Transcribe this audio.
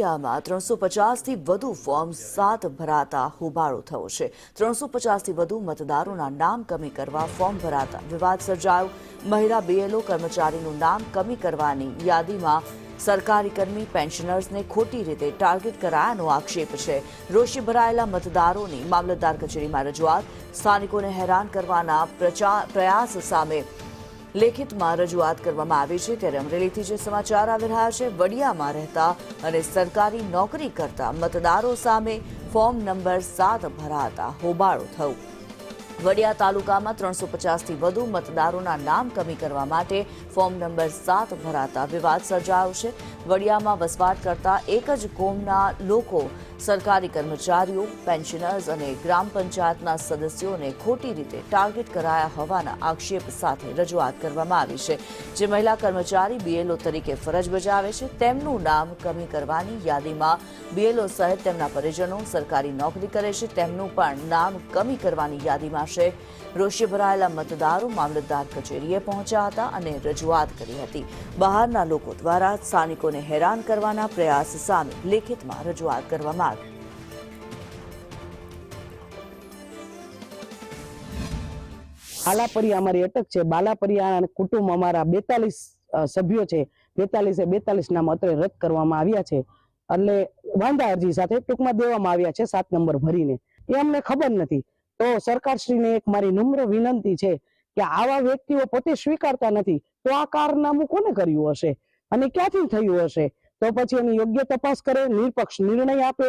વડિયામાં 350થી વધુ ફોર્મ 7 ભરાતા હોબાળો થયો છે। 350થી વધુ મતદારોના નામ કમી કરવા ફોર્મ ભરાતા વિવાદ સર્જાયો। મહિલા બીએલઓ કર્મચારીનું નામ કમી કરવાની યાદીમાં સરકારી કર્મી પેન્શનર્સને ખોટી રીતે ટાર્ગેટ કરાયાનો આક્ષેપ છે। રોષે ભરાયેલા મતદારોની મામલતદાર કચેરીમાં રજૂઆત। સ્થાનિકોને હેરાન કરવાના પ્રયાસ સામે લેખિતમાં રજૂઆત કરવામાં આવી છે। ત્યારે અમરેલીથી જે સમાચાર આવી રહ્યા છે, વડિયામાં રહેતા અને સરકારી નોકરી કરતા મતદારો સામે ફોર્મ નંબર 7 ભરાતા હોબાળો થયો। વડિયા તાલુકામાં 350થી વધુ મતદારોના નામ કમી કરવા માટે ફોર્મ નંબર 7 ભરાતા વિવાદ સર્જાયો છે। વડિયામાં વસવાટ કરતા એક જ કોમના લોકો સરકારી કર્મચારીઓ, પેન્શનર્સ અને ગ્રામ પંચાયતના સદસ્યોને ખોટી રીતે ટાર્ગેટ કરાયા હોવાના આક્ષેપ સાથે રજૂઆત કરવામાં આવી છે। જે મહિલા કર્મચારી બીએલઓ તરીકે ફરજ બજાવે છે તેમનું નામ કમી કરવાની યાદીમાં બીએલઓ સહિત તેમના પરિજનો સરકારી નોકરી કરે છે તેમનું પણ નામ કમી કરવાની યાદીમાં છે। રોષે ભરાયેલા મતદારો મામલતદાર કચેરીએ પહોંચ્યા હતા અને રજૂઆત કરી હતી। બહારના લોકો દ્વારા સ્થાનિકોને હેરાન કરવાના પ્રયાસ સામે લેખિતમાં રજૂઆત કરવામાં આવી। બાલાપરિયા અમારી અટક છે। બાલાપરિયા કુટુંબ અમારા 42 સભ્યો છે। 42 નામ અત્રે રદ કરવામાં આવ્યા છે એટલે વાંધા અરજી સાથે ટૂંકમાં દેવામાં આવ્યા છે 7 નંબર ભરીને। એ અમને ખબર નથી। તો સરકારશ્રીને એક મારી નમ્ર વિનંતી છે કે આવા વ્યક્તિઓ પોતે સ્વીકારતા નથી તો આ કારનામું કોને કર્યું હશે અને ક્યાંથી થયું હશે, તો પછી એની યોગ્ય તપાસ કરે, નિરપક્ષ નિર્ણય આપે